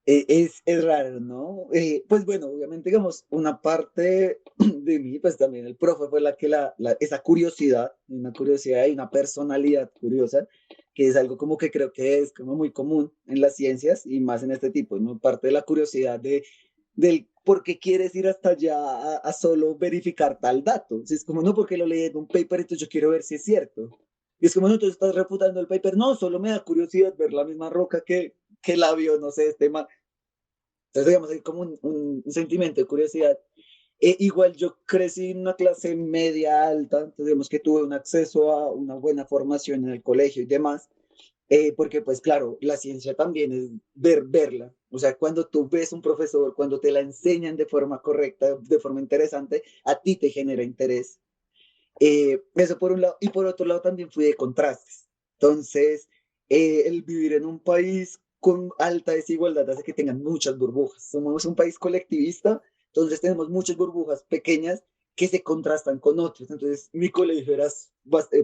Es raro, ¿no? Pues bueno, obviamente, digamos, una parte de mí, pues también el profe fue la que esa curiosidad, una curiosidad y una personalidad curiosa, que es algo como que creo que es como muy común en las ciencias y más en este tipo, ¿no? Parte de la curiosidad del ¿por qué quieres ir hasta allá a solo verificar tal dato? Si es como, no, porque lo leí en un paper, entonces yo quiero ver si es cierto. Y es como, no, tú estás refutando el paper. No, solo me da curiosidad ver la misma roca que la vio, no sé, este man. Entonces, digamos, hay como un sentimiento de curiosidad. Igual yo crecí en una clase media alta, entonces digamos que tuve un acceso a una buena formación en el colegio y demás, porque pues claro, la ciencia también es verla, o sea, cuando tú ves un profesor, cuando te la enseñan de forma correcta, de forma interesante, a ti te genera interés. Eso por un lado, y por otro lado también fui de contrastes. Entonces, el vivir en un país con alta desigualdad hace que tengan muchas burbujas. Somos un país colectivista, entonces tenemos muchas burbujas pequeñas que se contrastan con otros. Entonces, mi colegio era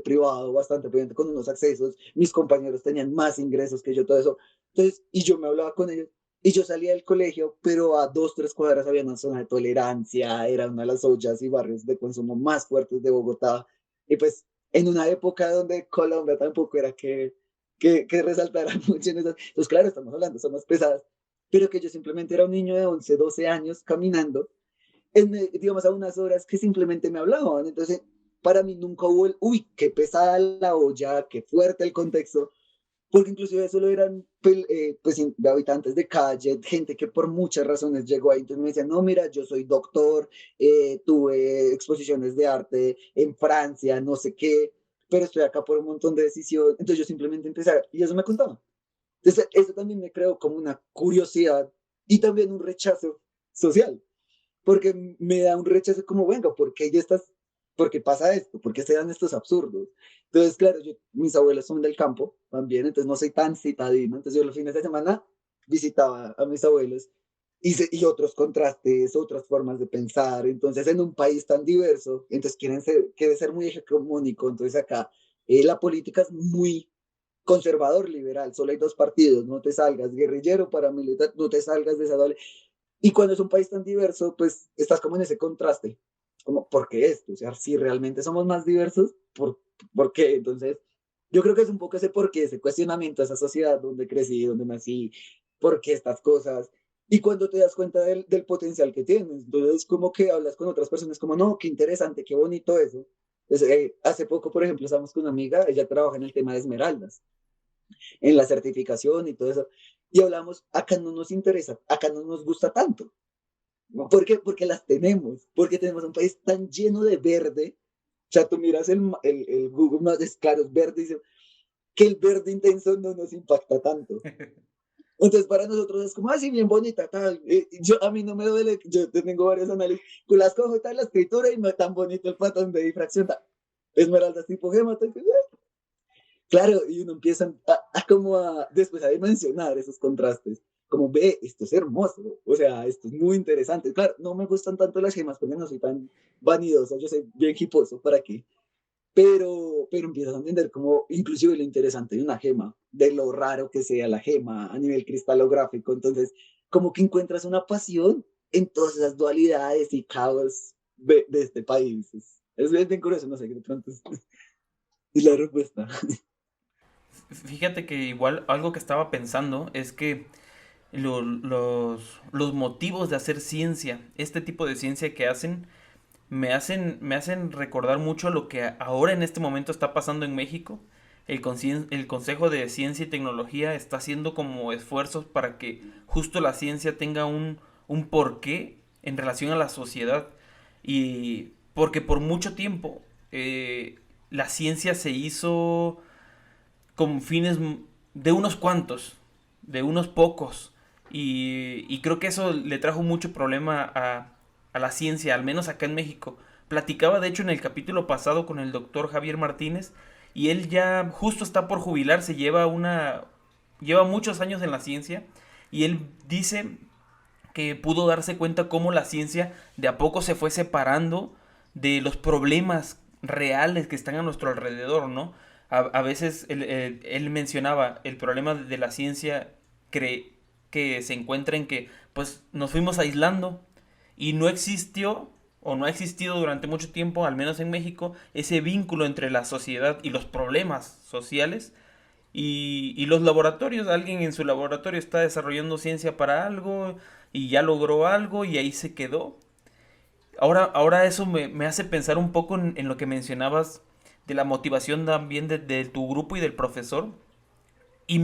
privado, bastante prudente, con unos accesos, mis compañeros tenían más ingresos que yo, todo eso. Entonces, y yo me hablaba con ellos, y yo salía del colegio, pero a 2, 3 cuadras había una zona de tolerancia, era una de las ollas y barrios de consumo más fuertes de Bogotá. Y pues en una época donde Colombia tampoco era que resaltara mucho en esas. Entonces, claro, estamos hablando, son más pesadas, pero que yo simplemente era un niño de 11 12 años caminando, digamos, a unas horas que simplemente me hablaban. Entonces, para mí nunca hubo el, uy, qué pesada la olla, qué fuerte el contexto, porque inclusive solo eran pues, habitantes de calle, gente que por muchas razones llegó ahí, entonces me decían, no, mira, yo soy doctor, tuve exposiciones de arte en Francia, no sé qué, pero estoy acá por un montón de decisiones, entonces yo simplemente empecé y eso me contaba. Entonces eso también me creó como una curiosidad y también un rechazo social, porque me da un rechazo como, venga, ¿por qué ya estás, por qué pasa esto? ¿Por qué se dan estos absurdos? Entonces, claro, mis abuelos son del campo también, entonces no soy tan citadino, entonces yo los fines de semana visitaba a mis abuelos y otros contrastes, otras formas de pensar, entonces en un país tan diverso, entonces quiere ser muy hegemónico, entonces acá la política es muy conservador liberal, solo hay dos partidos, no te salgas guerrillero, paramilitar, no te salgas de esa doble, y cuando es un país tan diverso, pues estás como en ese contraste, como, ¿por qué esto? O sea, si realmente somos más diversos, ¿por qué? Entonces, yo creo que es un poco ese por qué, ese cuestionamiento a esa sociedad donde crecí, donde nací, por qué estas cosas. Y cuando te das cuenta del potencial que tienes, entonces como que hablas con otras personas como, no, qué interesante, qué bonito eso. Entonces, hace poco, por ejemplo, estábamos con una amiga, ella trabaja en el tema de esmeraldas, en la certificación y todo eso, y hablamos, acá no nos interesa, acá no nos gusta tanto. ¿Por qué? Porque las tenemos, porque tenemos un país tan lleno de verde. O sea, tú miras el Google Maps, es claro, es verde, dice que el verde intenso no nos impacta tanto. Entonces, para nosotros es como, así bien bonita, tal. A mí no me duele, yo tengo varios análisis, con las cojo tal la escritura y no es tan bonito el patrón de difracción. Esmeraldas tipo gema, tal, claro, y uno empieza después a dimensionar esos contrastes, como ve, esto es hermoso, o sea, esto es muy interesante. Claro, no me gustan tanto las gemas porque no soy tan vanidoso, yo soy bien hiposo, ¿para qué? Pero empiezas a entender como inclusive lo interesante de una gema, de lo raro que sea la gema a nivel cristalográfico, entonces como que encuentras una pasión en todas esas dualidades y caos de este país. Es bien curioso, no sé, qué de pronto es la respuesta. Fíjate que igual algo que estaba pensando es que los motivos de hacer ciencia, este tipo de ciencia que hacen, me hacen recordar mucho lo que ahora en este momento está pasando en México. El Consejo de Ciencia y Tecnología está haciendo como esfuerzos para que justo la ciencia tenga un porqué en relación a la sociedad. Y porque por mucho tiempo la ciencia se hizo con fines de unos cuantos, de unos pocos. Y creo que eso le trajo mucho problema a la ciencia, al menos acá en México. Platicaba de hecho en el capítulo pasado con el doctor Javier Martínez y él ya justo está por jubilarse, lleva muchos años en la ciencia y él dice que pudo darse cuenta cómo la ciencia de a poco se fue separando de los problemas reales que están a nuestro alrededor, ¿no? A veces él mencionaba el problema de la ciencia que se encuentra en que pues nos fuimos aislando y no existió o no ha existido durante mucho tiempo, al menos en México, ese vínculo entre la sociedad y los problemas sociales y los laboratorios. Alguien en su laboratorio está desarrollando ciencia para algo y ya logró algo y ahí se quedó. Ahora eso me hace pensar un poco en lo que mencionabas de la motivación también de tu grupo y del profesor. Y,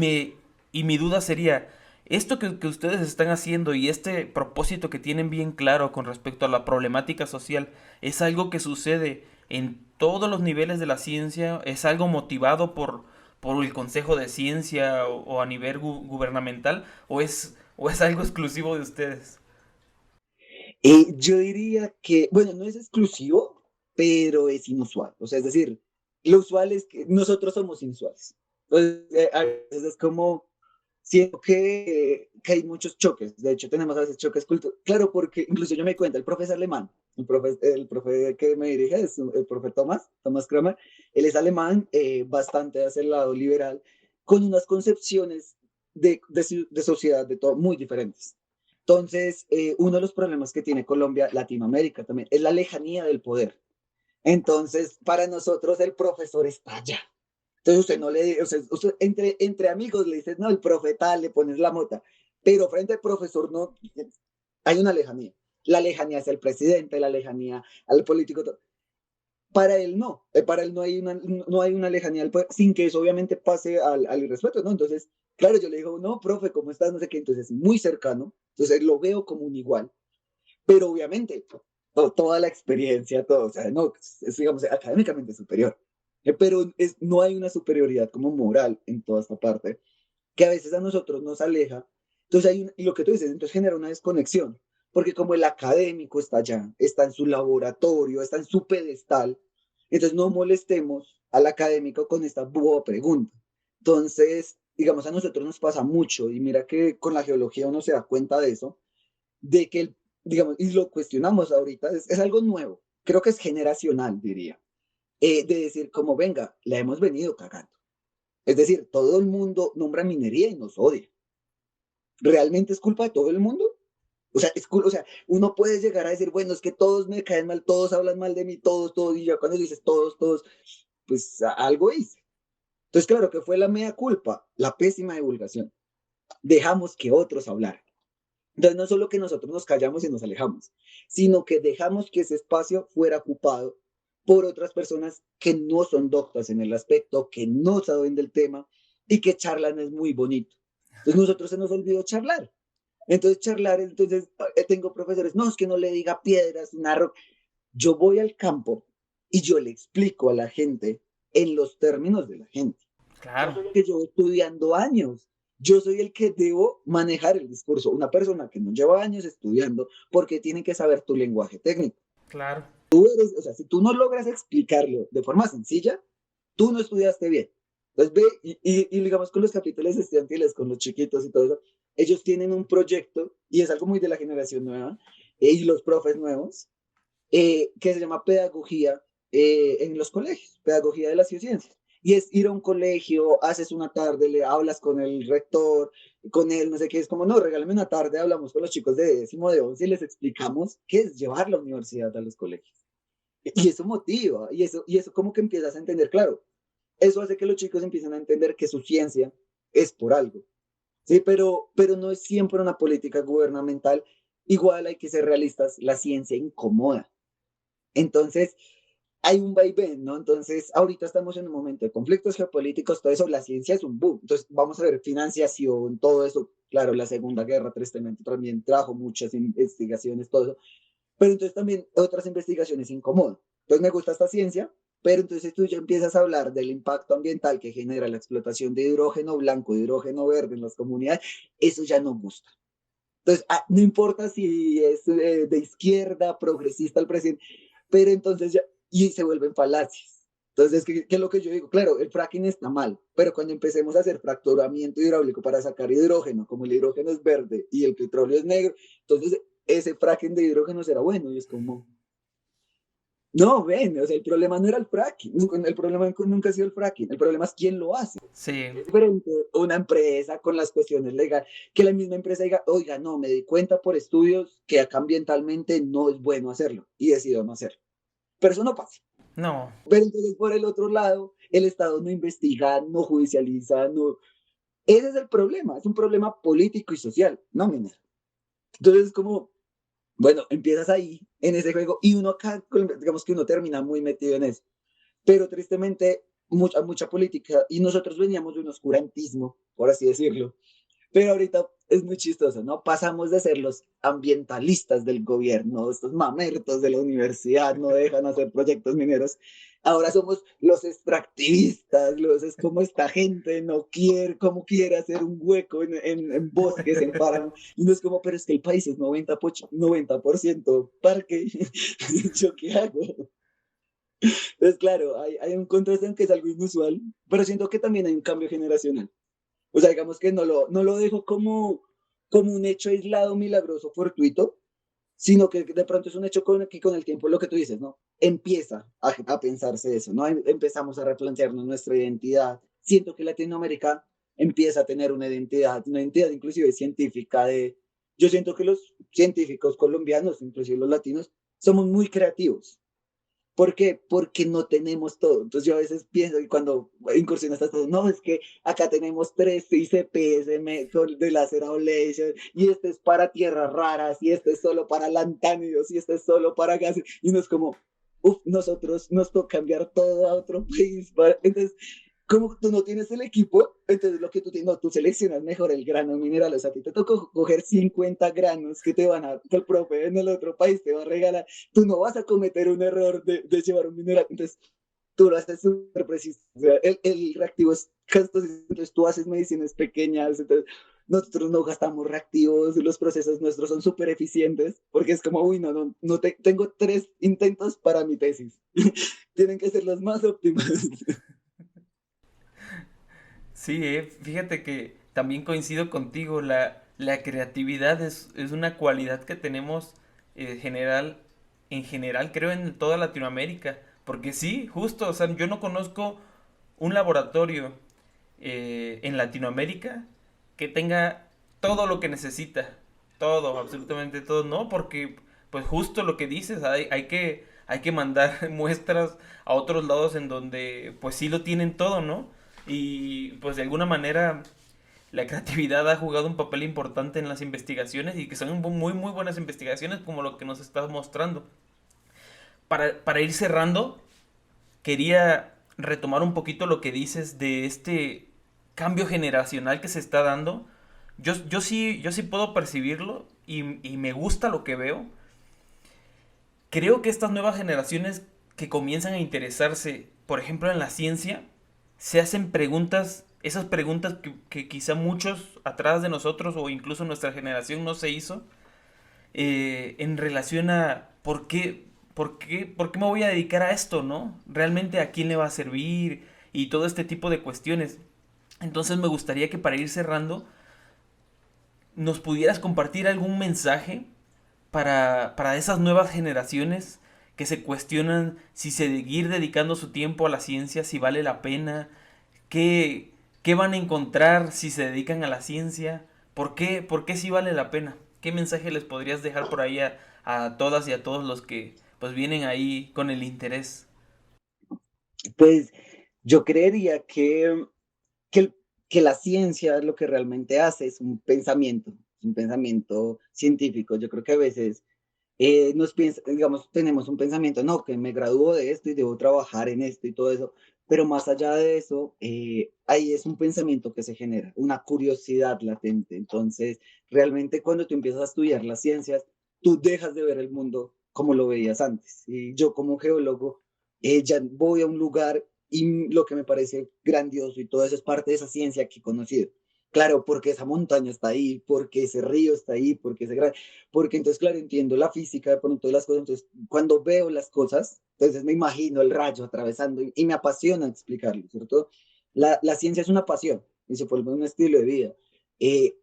y mi duda sería, esto que ustedes están haciendo y este propósito que tienen bien claro con respecto a la problemática social, ¿es algo que sucede en todos los niveles de la ciencia? ¿Es algo motivado por el Consejo de Ciencia o a nivel gubernamental? O es algo exclusivo de ustedes? Yo diría que, bueno, no es exclusivo, pero es inusual. O sea, es decir, lo usual es que nosotros somos inusuales. Entonces, a veces es como, siento que hay muchos choques. De hecho, tenemos a veces choques culturales. Claro, porque incluso yo me di cuenta, el profe es alemán. El profe que me dirige es el profe Thomas Kramer. Él es alemán, bastante hacia el lado liberal, con unas concepciones de sociedad de todo muy diferentes. Entonces, uno de los problemas que tiene Colombia, Latinoamérica también, es la lejanía del poder. Entonces, para nosotros el profesor está allá. Entonces usted no le, o sea, usted entre amigos le dices, no, el profeta, le pones la mota, pero frente al profesor no, hay una lejanía. La lejanía hacia el presidente, la lejanía al político. Para él no, para él no hay una lejanía al poder, sin que eso obviamente pase al irrespeto, ¿no? Entonces, claro, yo le digo, no, profe, ¿cómo estás? No sé qué, entonces muy cercano, entonces lo veo como un igual, pero obviamente toda la experiencia, todo, o sea, no, digamos, académicamente superior, pero no hay una superioridad como moral en toda esta parte, que a veces a nosotros nos aleja, entonces y lo que tú dices, entonces genera una desconexión, porque como el académico está allá, está en su laboratorio, está en su pedestal, entonces no molestemos al académico con esta boba pregunta. Entonces, digamos, a nosotros nos pasa mucho, y mira que con la geología uno se da cuenta de eso, de que, digamos, y lo cuestionamos ahorita, es algo nuevo, creo que es generacional, diría, de decir, como venga, la hemos venido cagando. Es decir, todo el mundo nombra minería y nos odia. ¿Realmente es culpa de todo el mundo? O sea, uno puede llegar a decir, bueno, es que todos me caen mal, todos hablan mal de mí, todos, y ya cuando dices todos, pues algo hice. Entonces, claro que fue la mea culpa, la pésima divulgación. Dejamos que otros hablaran. Entonces, no solo que nosotros nos callamos y nos alejamos, sino que dejamos que ese espacio fuera ocupado por otras personas que no son doctas en el aspecto, que no saben del tema y que charlan es muy bonito. Entonces, nosotros se nos olvidó charlar. Entonces, charlar, entonces, tengo profesores, no, es que no le diga piedras, narro. Yo voy al campo y yo le explico a la gente en los términos de la gente. Yo Claro, soy el que llevo estudiando años. Yo soy el que debo manejar el discurso. Una persona que no lleva años estudiando, porque tiene que saber tu lenguaje técnico. claro. O sea, si tú no logras explicarlo de forma sencilla, tú no estudiaste bien. Entonces ve, y digamos con los capítulos estudiantiles, con los chiquitos y todo eso, ellos tienen un proyecto, y es algo muy de la generación nueva, y los profes nuevos, que se llama pedagogía en los colegios, pedagogía de las ciencias. Y es ir a un colegio, haces una tarde, le hablas con el rector, con él, no sé qué, es como, no, regálame una tarde, hablamos con los chicos de décimo, de once y les explicamos qué es llevar la universidad a los colegios. Y eso motiva, y eso como que empiezas a entender, claro, eso hace que los chicos empiecen a entender que su ciencia es por algo. Sí, pero no es siempre una política gubernamental. Igual hay que ser realistas, la ciencia incomoda. Entonces, hay un vaivén, ¿no? Entonces, ahorita estamos en un momento de conflictos geopolíticos, todo eso, la ciencia es un boom. Entonces, vamos a ver financiación, todo eso. Claro, la Segunda Guerra, tristemente, también trajo muchas investigaciones, todo eso. Pero entonces también otras investigaciones incomodan. Entonces, me gusta esta ciencia, pero entonces tú ya empiezas a hablar del impacto ambiental que genera la explotación de hidrógeno blanco, de hidrógeno verde en las comunidades, eso ya no gusta. Entonces, no importa si es de izquierda, progresista el presidente, pero entonces ya, y se vuelven falacias. Entonces, ¿qué es lo que yo digo? Claro, el fracking está mal, pero cuando empecemos a hacer fracturamiento hidráulico para sacar hidrógeno, como el hidrógeno es verde y el petróleo es negro, entonces ese fracking de hidrógeno será bueno. Y es como, no, ven, o sea, el problema no era el fracking, el problema nunca ha sido el fracking, el problema es quién lo hace. Sí, Es diferente una empresa con las cuestiones legales, que la misma empresa diga, oiga, no, me di cuenta por estudios que acá ambientalmente no es bueno hacerlo y decido no hacerlo. Pero eso no pasa. no. Pero entonces por el otro lado, el Estado no investiga, no judicializa, no. Ese es el problema, es un problema político y social, no minero. Entonces, como, bueno, empiezas ahí, en ese juego, y uno acá, digamos que uno termina muy metido en eso. Pero tristemente, mucha política, y nosotros veníamos de un oscurantismo, por así decirlo, pero ahorita es muy chistoso, ¿no? Pasamos de ser los ambientalistas del gobierno, estos mamertos de la universidad, no dejan hacer proyectos mineros. Ahora somos los extractivistas, es como esta gente no quiere, como quiere hacer un hueco en bosques, en páramo. Y no es como, pero es que el país es 90% parque. ¿Yo qué hago? Entonces, claro, hay un contraste en que es algo inusual, pero siento que también hay un cambio generacional. O sea, digamos que no lo dejo como un hecho aislado, milagroso, fortuito, sino que de pronto es un hecho que con el tiempo, lo que tú dices, ¿no? Empieza a pensarse eso, ¿no? Empezamos a replantearnos nuestra identidad. Siento que Latinoamérica empieza a tener una identidad inclusive científica yo siento que los científicos colombianos, inclusive los latinos, somos muy creativos. ¿Por qué? Porque no tenemos todo. Entonces yo a veces pienso y cuando incursionas a todo, no, es que acá tenemos tres ICPs de láser ablation y este es para tierras raras y este es solo para lantánidos y este es solo para gases. Y no es como, uff, nosotros nos toca cambiar todo a otro país. Entonces, como tú no tienes el equipo, entonces lo que tú tienes, no, tú seleccionas mejor el grano mineral, o sea, a ti te toca coger 50 granos que el profe en el otro país te va a regalar, tú no vas a cometer un error de llevar un mineral, entonces tú lo haces súper preciso, o sea, el reactivo es costoso, entonces tú haces mediciones pequeñas, entonces nosotros no gastamos reactivos, los procesos nuestros son súper eficientes, porque es como, uy, tengo 3 intentos para mi tesis, tienen que ser los más óptimos. Sí, fíjate que también coincido contigo, la creatividad es una cualidad que tenemos en general creo en toda Latinoamérica, porque sí, justo, o sea, yo no conozco un laboratorio en Latinoamérica que tenga todo lo que necesita, todo, absolutamente todo, no, porque pues justo lo que dices, hay que mandar muestras a otros lados en donde pues sí lo tienen todo, ¿no? Y pues de alguna manera la creatividad ha jugado un papel importante en las investigaciones y que son muy muy buenas investigaciones como lo que nos estás mostrando. Para ir cerrando, quería retomar un poquito lo que dices de este cambio generacional que se está dando. Yo sí puedo percibirlo y me gusta lo que veo. Creo que estas nuevas generaciones que comienzan a interesarse, por ejemplo, en la ciencia, se hacen preguntas, esas preguntas que quizá muchos atrás de nosotros o incluso nuestra generación no se hizo, en relación a por qué me voy a dedicar a esto, ¿no? Realmente a quién le va a servir y todo este tipo de cuestiones. Entonces me gustaría que para ir cerrando nos pudieras compartir algún mensaje para esas nuevas generaciones que se cuestionan si seguir dedicando su tiempo a la ciencia, si vale la pena, qué van a encontrar si se dedican a la ciencia, por qué sí vale la pena. ¿Qué mensaje les podrías dejar por ahí a todas y a todos los que pues vienen ahí con el interés? Pues yo creería que, el- que la ciencia lo que realmente hace es un pensamiento científico. Yo creo que a veces digamos, tenemos un pensamiento, no, que me gradúo de esto y debo trabajar en esto y todo eso, pero más allá de eso, ahí es un pensamiento que se genera, una curiosidad latente. Entonces, realmente cuando tú empiezas a estudiar las ciencias, tú dejas de ver el mundo como lo veías antes. Y yo como geólogo, ya voy a un lugar y lo que me parece grandioso y todo eso es parte de esa ciencia que he conocido. Claro, porque esa montaña está ahí, porque ese río está ahí, porque porque entonces, claro, entiendo la física de pronto de las cosas, entonces cuando veo las cosas, entonces me imagino el rayo atravesando y me apasiona explicarlo, ¿cierto? La ciencia es una pasión y se vuelve un estilo de vida.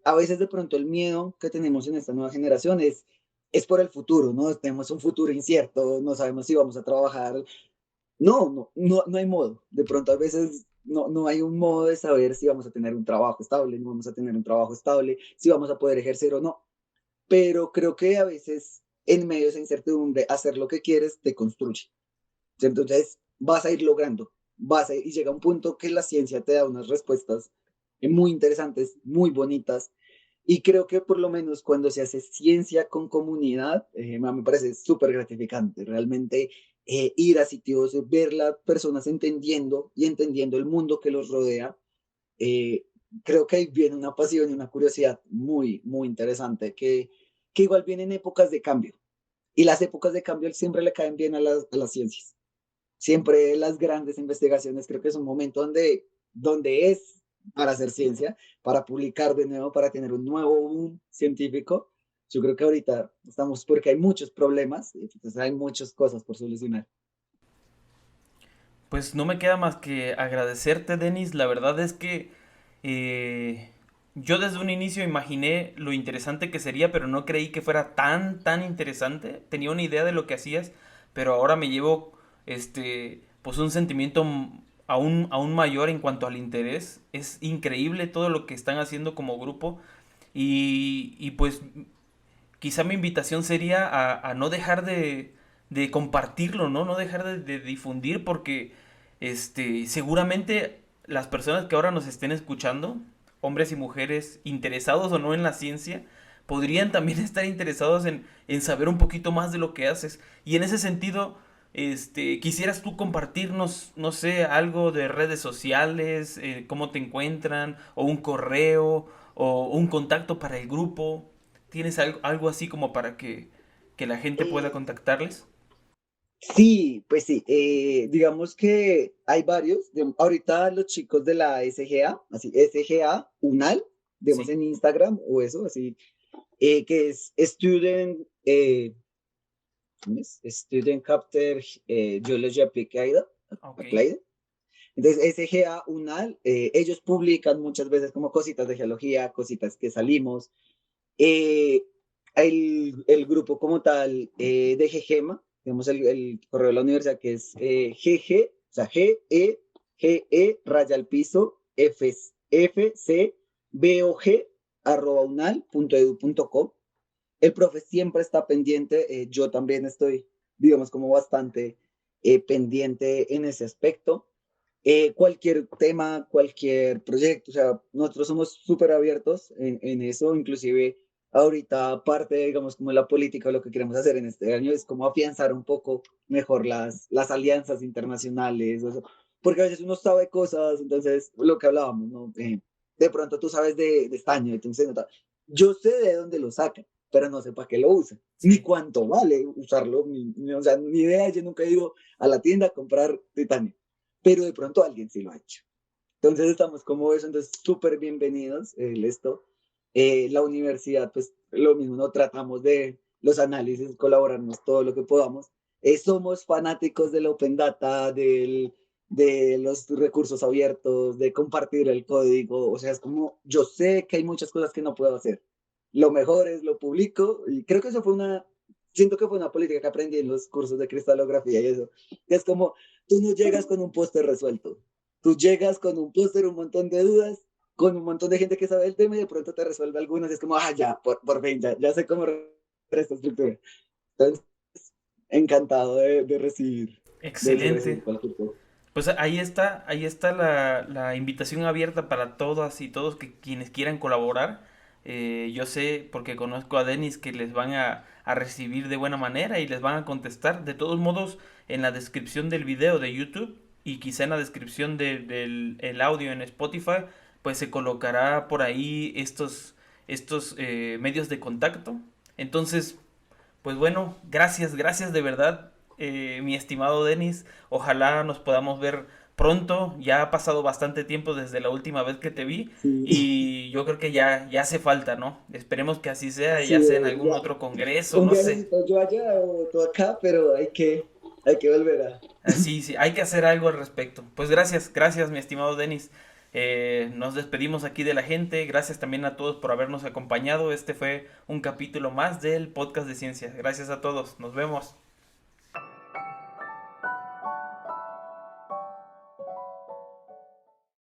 A veces de pronto el miedo que tenemos en esta nueva generación es por el futuro, ¿no? Tenemos un futuro incierto, no sabemos si vamos a trabajar, no hay modo. De pronto a veces no hay un modo de saber si vamos a tener un trabajo estable, no vamos a tener un trabajo estable, si vamos a poder ejercer o no. Pero creo que a veces en medio de esa incertidumbre, hacer lo que quieres te construye. Entonces vas a ir logrando, y llega un punto que la ciencia te da unas respuestas muy interesantes, muy bonitas, Y creo que por lo menos cuando se hace ciencia con comunidad, me parece súper gratificante. Realmente ir a sitios, ver las personas entendiendo y entendiendo el mundo que los rodea, eh, creo que ahí viene una pasión y una curiosidad muy, muy interesante que igual vienen épocas de cambio. Y las épocas de cambio siempre le caen bien a las ciencias. Siempre las grandes investigaciones creo que es un momento donde es para hacer ciencia, para publicar de nuevo, para tener un nuevo boom científico. Yo creo que ahorita estamos porque hay muchos problemas, entonces hay muchas cosas por solucionar. Pues no me queda más que agradecerte, Denis. La verdad es que eh, yo desde un inicio imaginé lo interesante que sería, pero no creí que fuera tan interesante. Tenía una idea de lo que hacías, pero ahora me llevo pues un sentimiento aún mayor en cuanto al interés. Es increíble todo lo que están haciendo como grupo y pues quizá mi invitación sería a no dejar de compartirlo, ¿no? No dejar de difundir porque seguramente las personas que ahora nos estén escuchando, hombres y mujeres interesados o no en la ciencia, podrían también estar interesados en saber un poquito más de lo que haces. Y en ese sentido, quisieras tú compartirnos, no sé, algo de redes sociales, cómo te encuentran, o un correo, o un contacto para el grupo. ¿Tienes algo así como para que la gente pueda Eh, contactarles? sí, pues sí, digamos que hay varios. Ahorita los chicos de la SGA, así, SGA, UNAL, digamos Sí. en Instagram o eso, así, que es ¿cómo es? Student Capture Geology Applied. Ok. Applied. Entonces, SGA, UNAL, ellos publican muchas veces como cositas de geología, cositas que salimos. Eh, el grupo como tal de GEGEMA, tenemos el correo de la universidad que es GG, o sea, GE, raya al piso, FCBOG, arroba unal.edu.co. El profe siempre está pendiente, yo también estoy, digamos, como bastante pendiente en ese aspecto. Cualquier tema, cualquier proyecto, o sea, nosotros somos súper abiertos en eso, inclusive ahorita parte, digamos, como la política, lo que queremos hacer en este año es como afianzar un poco mejor las alianzas internacionales, eso, porque a veces uno sabe cosas, entonces, lo que hablábamos, ¿no? De pronto tú sabes de estaño, entonces, yo sé de dónde lo sacan, pero no sé para qué lo usan, ni Sí. cuánto vale usarlo, o sea, ni idea, yo nunca he ido a la tienda a comprar titanio, pero de pronto alguien sí lo ha hecho. Entonces estamos como eso, entonces súper bienvenidos, esto. La universidad, pues lo mismo, no tratamos de los análisis, colaborarnos todo lo que podamos. Somos fanáticos del open data, de los recursos abiertos, de compartir el código, o sea, es como, yo sé que hay muchas cosas que no puedo hacer. Lo mejor es lo publico y creo que eso fue siento que fue una política que aprendí en los cursos de cristalografía y eso. Es como, tú no llegas con un póster resuelto. Tú llegas con un póster, un montón de dudas, con un montón de gente que sabe el tema y de pronto te resuelve algunas. Es como, ya, por fin, ya sé cómo esta estructura. Entonces, encantado de recibir Excelente. cualquier cosa. Pues ahí está la invitación abierta para todas y todos quienes quieran colaborar. Yo sé, porque conozco a Denis, que les van a recibir de buena manera y les van a contestar. De todos modos, en la descripción del video de YouTube y quizá en la descripción del el audio en Spotify, pues se colocará por ahí estos medios de contacto. Entonces, pues bueno, gracias de verdad, mi estimado Denis. Ojalá nos podamos ver pronto. Ya ha pasado bastante tiempo desde la última vez que te vi Sí, y yo creo que ya hace falta, ¿no? Esperemos que así sea, sí, ya sea en algún ya. otro congreso, Un no sé. viajecito yo allá o tú acá, pero hay que volver a. Sí, sí, hay que hacer algo al respecto. Pues gracias, mi estimado Denis. Nos despedimos aquí de la gente. Gracias también a todos por habernos acompañado. Este fue un capítulo más del podcast de ciencia. Gracias a todos. Nos vemos.